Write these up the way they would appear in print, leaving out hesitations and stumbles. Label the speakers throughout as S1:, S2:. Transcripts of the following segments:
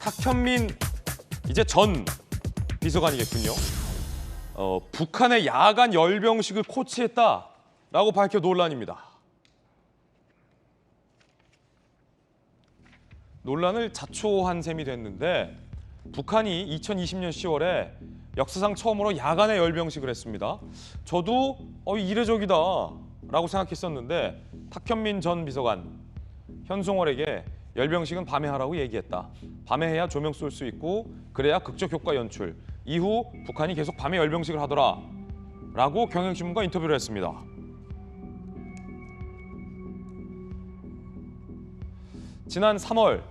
S1: 탁현민 이제 전 비서관이겠군요. 북한의 야간 열병식을 코치했다라고 밝혀 논란입니다. 논란을 자초한 셈이 됐는데 북한이 2020년 10월에 역사상 처음으로 야간에 열병식을 했습니다. 저도 이례적이다라고 생각했었는데 탁현민 전 비서관 현송월에게 열병식은 밤에 하라고 얘기했다. 밤에 해야 조명 쏠 수 있고 그래야 극적 효과 연출. 이후 북한이 계속 밤에 열병식을 하더라 라고 경향신문과 인터뷰를 했습니다. 지난 3월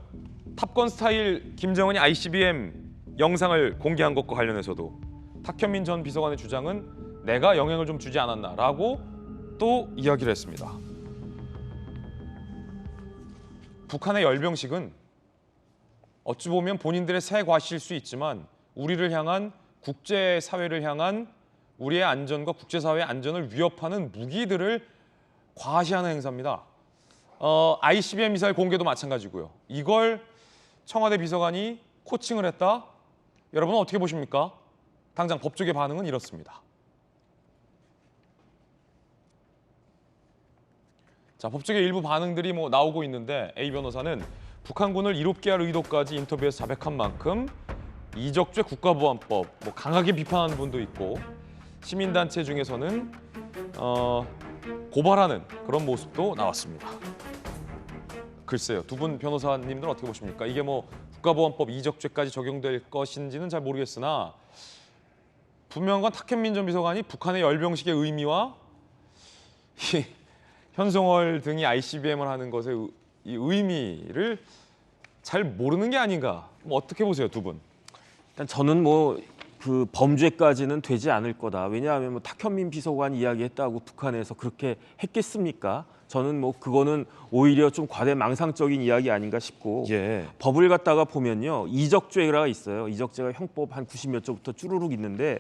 S1: 탑건 스타일 김정은이 ICBM 영상을 공개한 것과 관련해서도 탁현민 전 비서관의 주장은 내가 영향을 좀 주지 않았나라고 또 이야기를 했습니다. 북한의 열병식은 어찌 보면 본인들의 새 과시일 수 있지만 우리를 향한 국제사회를 향한 우리의 안전과 국제사회의 안전을 위협하는 무기들을 과시하는 행사입니다. ICBM 미사일 공개도 마찬가지고요. 이걸 청와대 비서관이 코칭을 했다? 여러분은 어떻게 보십니까? 당장 법조계 반응은 이렇습니다. 자, 법조계 일부 반응들이 나오고 있는데 A 변호사는 북한군을 이롭게 할 의도까지 인터뷰에서 자백한 만큼 이적죄 국가보안법 강하게 비판하는 분도 있고 시민단체 중에서는 고발하는 그런 모습도 나왔습니다. 글쎄요, 두 분 변호사님들은 어떻게 보십니까? 이게 국가보안법 이적죄까지 적용될 것인지는 잘 모르겠으나 분명한 건 탁현민 전 비서관이 북한의 열병식의 의미와 현송월 등이 ICBM을 하는 것의 이 의미를 잘 모르는 게 아닌가. 어떻게 보세요, 두 분?
S2: 일단 저는 그 범죄까지는 되지 않을 거다. 왜냐하면 탁현민 비서관이 이야기했다고 북한에서 그렇게 했겠습니까? 저는 그거는 오히려 좀 과대망상적인 이야기 아닌가 싶고 법을 갖다가 보면요. 이적죄가 있어요. 이적죄가 형법 한 90몇 조부터 쭈루룩 있는데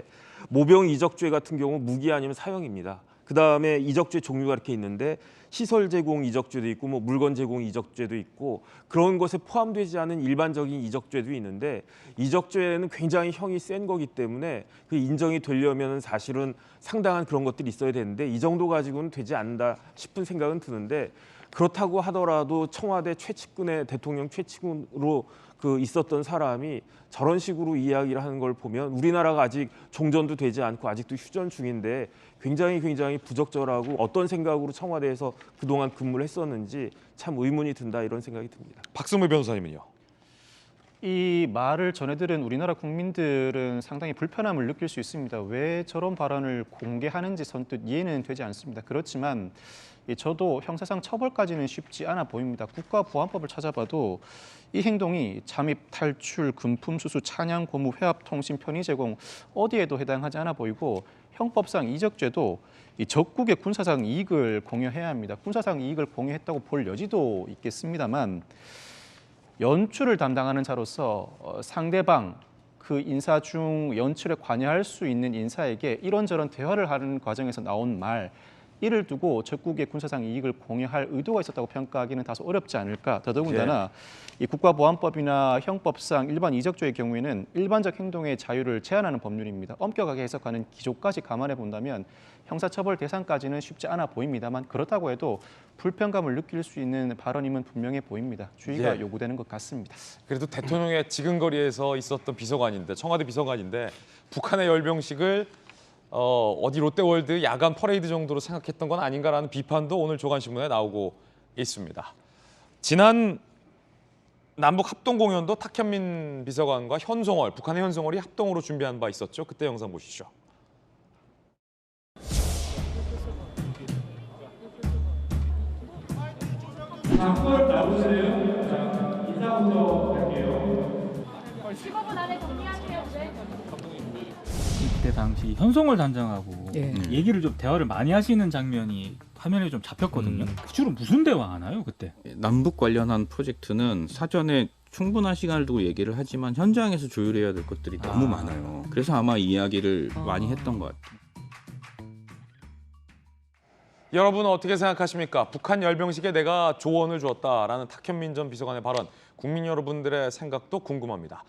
S2: 모병 이적죄 같은 경우 무기 아니면 사형입니다. 그다음에 이적죄 종류가 이렇게 있는데 시설 제공 이적죄도 있고 물건 제공 이적죄도 있고 그런 것에 포함되지 않은 일반적인 이적죄도 있는데 이적죄는 굉장히 형이 센 거기 때문에 그 인정이 되려면 사실은 상당한 그런 것들이 있어야 되는데 이 정도 가지고는 되지 않는다 싶은 생각은 드는데 그렇다고 하더라도 청와대 최측근의 대통령 최측근으로 있었던 사람이 저런 식으로 이야기를 하는 걸 보면 우리나라가 아직 종전도 되지 않고 아직도 휴전 중인데 굉장히 부적절하고 어떤 생각으로 청와대에서 그동안 근무를 했었는지 참 의문이 든다 이런 생각이 듭니다.
S1: 박승무 변호사님은요?
S3: 이 말을 전해들은 우리나라 국민들은 상당히 불편함을 느낄 수 있습니다. 왜 저런 발언을 공개하는지 선뜻 이해는 되지 않습니다. 그렇지만 저도 형사상 처벌까지는 쉽지 않아 보입니다. 국가보안법을 찾아봐도 이 행동이 잠입, 탈출, 금품 수수, 찬양, 고무, 회합, 통신, 편의 제공 어디에도 해당하지 않아 보이고 형법상 이적죄도 이 적국의 군사상 이익을 공유해야 합니다. 군사상 이익을 공유했다고 볼 여지도 있겠습니다만 연출을 담당하는 자로서 상대방 그 인사 중 연출에 관여할 수 있는 인사에게 이런저런 대화를 하는 과정에서 나온 말 이를 두고 적국의 군사상 이익을 공유할 의도가 있었다고 평가하기는 다소 어렵지 않을까. 더더군다나 이 국가보안법이나 형법상 일반 이적죄의 경우에는 일반적 행동의 자유를 제한하는 법률입니다. 엄격하게 해석하는 기조까지 감안해 본다면 형사처벌 대상까지는 쉽지 않아 보입니다만 그렇다고 해도 불편감을 느낄 수 있는 발언임은 분명해 보입니다. 주의가 요구되는 것 같습니다.
S1: 그래도 대통령의 지근거리에서 있었던 비서관인데 청와대 비서관인데 북한의 열병식을 어디 롯데월드 야간 퍼레이드 정도로 생각했던 건 아닌가라는 비판도 오늘 조간신문에 나오고 있습니다. 지난 남북 합동 공연도 탁현민 비서관과 북한의 현송월이 합동으로 준비한 바 있었죠. 그때 영상 보시죠.
S4: 잠깐 나오세요. 자, 인사부터 할게요.
S5: 15분 안에 정리하세요. 네.
S6: 그때 당시 현송월 단장하고 얘기를 좀 대화를 많이 하시는 장면이 화면에 좀 잡혔거든요. 주로 무슨 대화 하나요, 그때?
S7: 남북 관련한 프로젝트는 사전에 충분한 시간을 두고 얘기를 하지만 현장에서 조율해야 될 것들이 너무 많아요. 그래서 아마 이야기를 많이 했던 것 같아요.
S1: 여러분은 어떻게 생각하십니까? 북한 열병식에 내가 조언을 주었다라는 탁현민 전 비서관의 발언, 국민 여러분들의 생각도 궁금합니다.